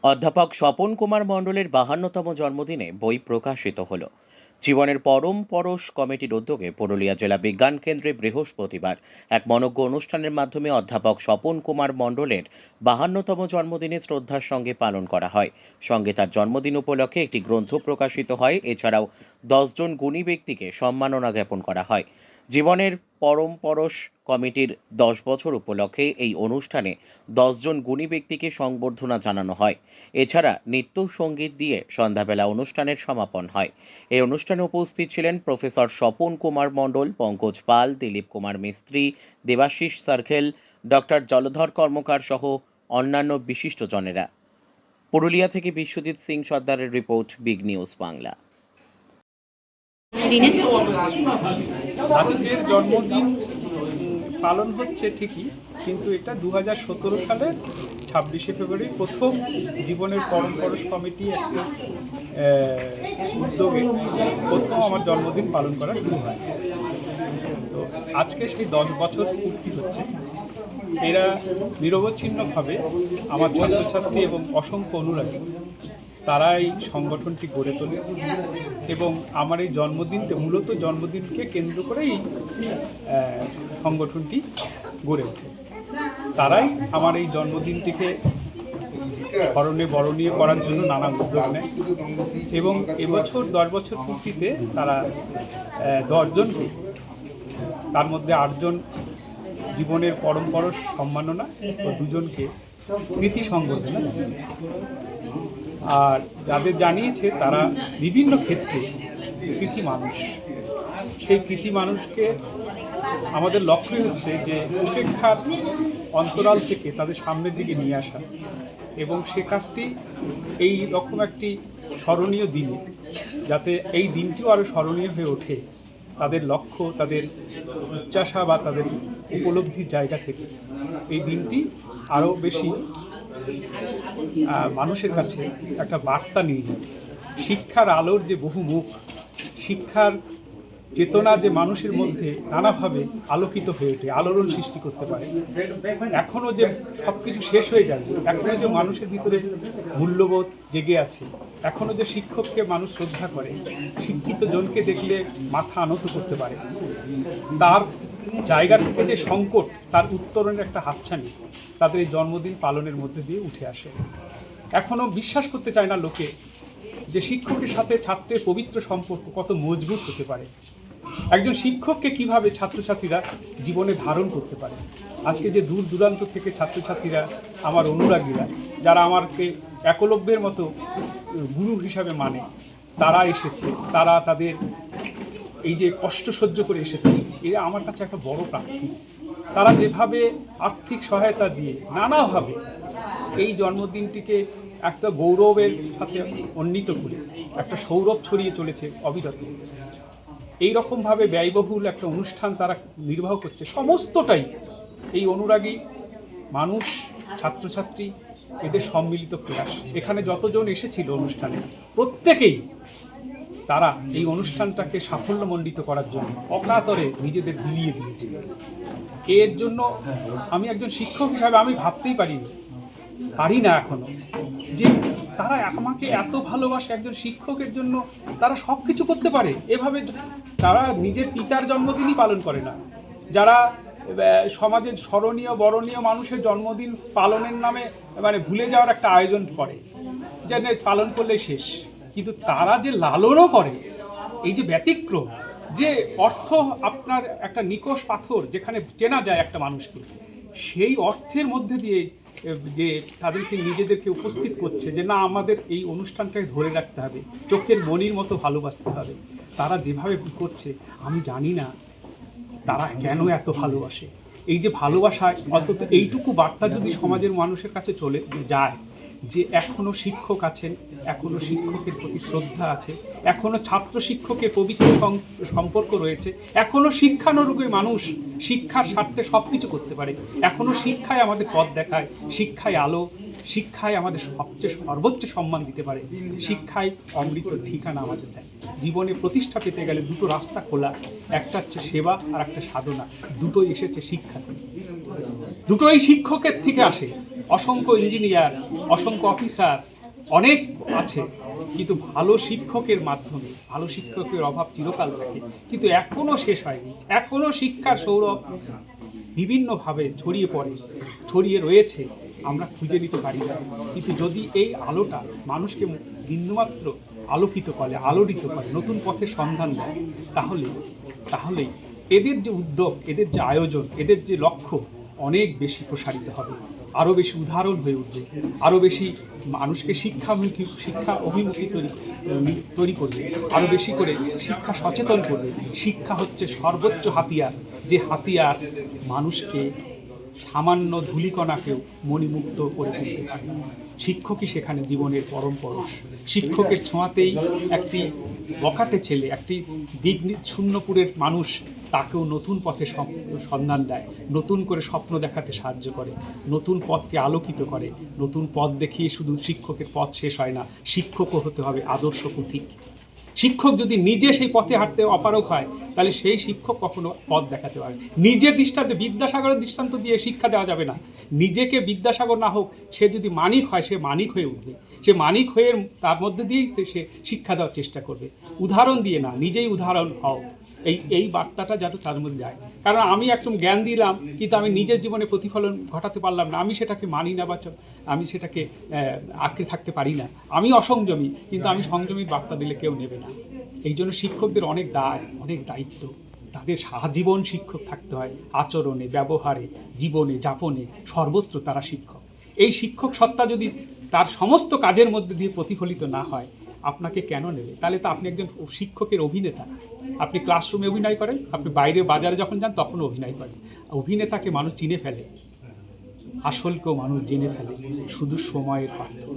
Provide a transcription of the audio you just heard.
অধ্যাপক স্বপন কুমার মণ্ডলের 52তম জন্মদিনে বই প্রকাশিত হলো। জীবনের পরম পরশ কমিটির উদ্যোগে পুরুলিয়া জেলা বিজ্ঞান কেন্দ্রে বৃহস্পতিবার এক মনোজ্ঞ অনুষ্ঠানের মাধ্যমে অধ্যাপক স্বপন কুমার মণ্ডলের 52তম জন্মদিনে শ্রদ্ধার সঙ্গে পালন করা হয়। সঙ্গে তার জন্মদিন উপলক্ষে একটি গ্রন্থ প্রকাশিত হয়। এছাড়াও 10 জন গুণী ব্যক্তিকে সম্মাননা জ্ঞাপন করা হয়। জীবনের পরম পরশ কমিটির 10 বছর উপলক্ষে এই অনুষ্ঠানে 10 জন গুণী ব্যক্তিকে সংবর্ধনা জানানো হয়। এছাড়া নৃত্য সঙ্গীত দিয়ে সন্ধ্যাবেলা অনুষ্ঠানের সমাপন হয়। এই অনুষ্ঠানে উপস্থিত ছিলেন প্রফেসর স্বপন কুমার মণ্ডল, পঙ্কজ পাল, দিলীপ কুমার মিস্ত্রি, দেবাশিস সার্কেল, ডক্টর জলধর কর্মকার সহ অন্যান্য বিশিষ্টজনেরা। পুরুলিয়া থেকে বিশ্বজিৎ সিং সর্দারের রিপোর্ট, বিগ নিউজ বাংলা। আজকের জন্মদিন পালন হচ্ছে ঠিকই, কিন্তু এটা 2017 সালের 26শে ফেব্রুয়ারি প্রথম জীবনের পরম পরশ কমিটি একটা উদ্যোগে প্রথম আমার জন্মদিন পালন করা শুরু হয়। তো আজকে সেই 10 বছর পূর্তি হচ্ছে। এরা নিরবচ্ছিন্নভাবে আমার ছাত্রছাত্রী এবং অসংখ্য অনুরাগী তারা এই সংগঠনটি গড়ে তোলে এবং আমার এই মূলত জন্মদিনকে কেন্দ্র করেই সংগঠনটি গড়ে ওঠে। তারাই আমার এই জন্মদিনটিকে স্মরণে বরণীয় করার জন্য নানা উদ্যোগ নেয় এবং এবছর 10 বছর পূর্তিতে তারা 10 জনকে, তার মধ্যে 8 জন জীবনের পরম পরশ সম্মাননা ও 2 জনকে কৃতি সংবর্ধনা জানিয়েছে। আর যাদের জানিয়েছে তারা বিভিন্ন ক্ষেত্রে কৃতি মানুষ। সেই কৃতি মানুষকে আমাদের লক্ষ্যই হচ্ছে যে উপেক্ষার অন্তরাল থেকে তাদের সামনের দিকে নিয়ে আসা এবং সে কাজটি এই রকম একটি স্মরণীয় দিনে, যাতে এই দিনটিও আরও স্মরণীয় হয়ে ওঠে তাদের লক্ষ্য, তাদের উচ্চাসা বা তাদের উপলব্ধির জায়গা থেকে এই দিনটি আরও বেশি মানুষের কাছে একটা বার্তা নিয়ে যায়। শিক্ষার আলোর যে বহু মুখ, শিক্ষার চেতনা যে মানুষের মধ্যে নানাভাবে আলোকিত হয়ে ওঠে, আলোড়ন সৃষ্টি করতে পারে। এখনও যে সব কিছু শেষ হয়ে যাবে, এখনও যে মানুষের ভিতরে মূল্যবোধ জেগে আছে, এখনও যে শিক্ষককে মানুষ শ্রদ্ধা করে, শিক্ষিত জনকে দেখলে মাথা আনত করতে পারে, তার জায়গা থেকে যে সংকট, তার উত্তরণের একটা হাতছানি তাদের এই জন্মদিন পালনের মধ্যে দিয়ে উঠে আসে। এখনও বিশ্বাস করতে চায় না লোকে যে শিক্ষকের সাথে ছাত্রের পবিত্র সম্পর্ক কত মজবুত হতে পারে। একজন শিক্ষককে কিভাবে ছাত্রছাত্রীরা জীবনে ধারণ করতে পারে। আজকে যে দূর দূরান্ত থেকে ছাত্রছাত্রীরা, আমার অনুরাগীরা, যারা আমাকে একলব্যের মতো গুরু হিসাবে মানে, তারা এসেছে, তারা তাদের এই যে কষ্ট সহ্য করে এসেছে, এরা আমার কাছে একটা বড় প্রাপ্তি। তারা যেভাবে আর্থিক সহায়তা দিয়ে নানাভাবে এই জন্মদিনটিকে একটা গৌরবের সাথে উন্নীত করে একটা সৌরভ ছড়িয়ে চলেছে অবিরত। এই রকমভাবে ব্যয়বহুল একটা অনুষ্ঠান তারা নির্বাহ করছে, সমস্তটাই এই অনুরাগী মানুষ, ছাত্রছাত্রী, এদের সম্মিলিত প্রয়াস। এখানে যতজন এসেছিল অনুষ্ঠানে, প্রত্যেকেই তারা এই অনুষ্ঠানটাকে সাফল্যমণ্ডিত করার জন্য অকাতরে নিজেদের বিলিয়ে দিয়েছে। এর জন্য আমি একজন শিক্ষক হিসাবে আমি ভাবতেই পারি না এখনো যে তারা আমাকে এত ভালোবাসে। একজন শিক্ষকের জন্য তারা সব কিছু করতে পারে এভাবে। তারা নিজের পিতার জন্মদিনই পালন করে না, যারা সমাজের স্মরণীয় বরণীয় মানুষের জন্মদিন পালনের নামে ভুলে যাওয়ার একটা আয়োজন করে, যেন পালন করলে শেষ, কিন্তু তারা যে লালনও করে, এই যে ব্যতিক্রম, যে অর্থ আপনার একটা নিকষ পাথর যেখানে চেনা যায় একটা মানুষকে, সেই অর্থের মধ্যে দিয়ে যে তাদেরকে নিজেদেরকে উপস্থিত করছে যে না, আমাদের এই অনুষ্ঠানটাকে ধরে রাখতে হবে, চোখের মনির মতো ভালোবাসতে হবে। তারা যেভাবে করছে, আমি জানি না তারা কেন এত ভালোবাসে। এই যে ভালোবাসায় অন্তত এইটুকু বার্তা যদি সমাজের মানুষের কাছে চলে যায় যে এখনও শিক্ষক আছেন, এখনও শিক্ষকের প্রতি শ্রদ্ধা আছে, এখনও ছাত্র শিক্ষকের পবিত্র সম্পর্ক রয়েছে, এখনও শিক্ষানুরোগী মানুষ শিক্ষার স্বার্থে সব কিছু করতে পারে, এখনও শিক্ষায় আমাদের পথ দেখায়, শিক্ষায় আলো, শিক্ষায় আমাদের সর্বোচ্চ সম্মান দিতে পারে, শিক্ষায় অমৃত ঠিকানা আমাদের দেয়। জীবনে প্রতিষ্ঠা পেতে গেলে দুটো রাস্তা খোলা, একটা হচ্ছে সেবা আর একটা সাধনা। দুটোই এসেছে শিক্ষা থেকে, দুটোই শিক্ষকের থেকে আসে। অসংখ্য ইঞ্জিনিয়ার, অসংখ্য অফিসার অনেক আছে, কিন্তু ভালো শিক্ষকের মাধ্যমে, ভালো শিক্ষকের অভাব চিরকাল থাকে, কিন্তু এখনও শেষ হয়নি। এখনও শিক্ষার সৌরভ বিভিন্নভাবে ছড়িয়ে রয়েছে, আমরা খুঁজে নিতে পারি না। কিন্তু যদি এই আলোটা মানুষকে বিন্দুমাত্র আলোড়িত করে, নতুন পথের সন্ধান দেয়, তাহলে এদের যে উদ্যোগ, এদের যে আয়োজন, এদের যে লক্ষ্য অনেক বেশি প্রসারিত হবে, আরও বেশি উদাহরণ হয়ে উঠবে, আরও বেশি মানুষকে শিক্ষা অভিমুখী তৈরি করবে, আরও বেশি করে শিক্ষা সচেতন করবে। শিক্ষা হচ্ছে সর্বোচ্চ হাতিয়ার, যে হাতিয়ার মানুষকে সামান্য ধূলিকণাকেও মণিমুক্ত করে তুলতে পারে। শিক্ষকই সেখানে জীবনের পরম পরশ। শিক্ষকের ছোঁয়াতেই একটি বখাটে ছেলে, একটি শূন্যপুরের মানুষ, তাকেও নতুন পথে সন্ধান দেয়, নতুন করে স্বপ্ন দেখাতে সাহায্য করে, নতুন পথকে আলোকিত করে। নতুন পথ দেখিয়ে শুধু শিক্ষকের পথ শেষ হয় না, শিক্ষকও হতে হবে আদর্শ পথিক। শিক্ষক যদি নিজে সেই পথে হাঁটতে অপারগ হয়, তাহলে সেই শিক্ষক কখনো পথ দেখাতে পারে। নিজের দৃষ্টান্তে, বিদ্যাসাগরের দৃষ্টান্ত দিয়ে শিক্ষা দেওয়া যাবে না। নিজেকে বিদ্যাসাগর না হোক, সে যদি মানিক হয়, সে মানিক হয়ে উঠবে। সে মানিক হয়ে তার মধ্যে দিয়েই সে শিক্ষা দেওয়ার চেষ্টা করবে, উদাহরণ দিয়ে না, নিজেই উদাহরণ হও। এই বার্তাটা যেন তার মধ্যে যায়। কারণ আমি একদম জ্ঞান দিলাম, কিন্তু আমি নিজের জীবনে প্রতিফলন ঘটাতে পারলাম না, আমি সেটাকে মানি না, বা আমি সেটাকে আঁকড়ে থাকতে পারি না। আমি অসংযমী, কিন্তু আমি সংযমীর বার্তা দিলে কেউ নেবে না। এই জন্য শিক্ষকদের অনেক দায়, অনেক দায়িত্ব। তাদের সারাজীবন শিক্ষক থাকতে হয়, আচরণে, ব্যবহারে, জীবনে যাপনে, সর্বত্র তারা শিক্ষক। এই শিক্ষক সত্তা যদি তার সমস্ত কাজের মধ্যে দিয়ে প্রতিফলিত না হয়, আপনাকে কেন নেবে? তাহলে তো আপনি একজন শিক্ষকের অভিনেতা। আপনি ক্লাসরুমে অভিনয় করেন, আপনি বাইরে বাজারে যখন যান তখন অভিনয় করেন। অভিনেতাকে মানুষ চিনে ফেলে, আসলকেও মানুষ জেনে ফেলে, শুধু সময়ের পার্থক্য।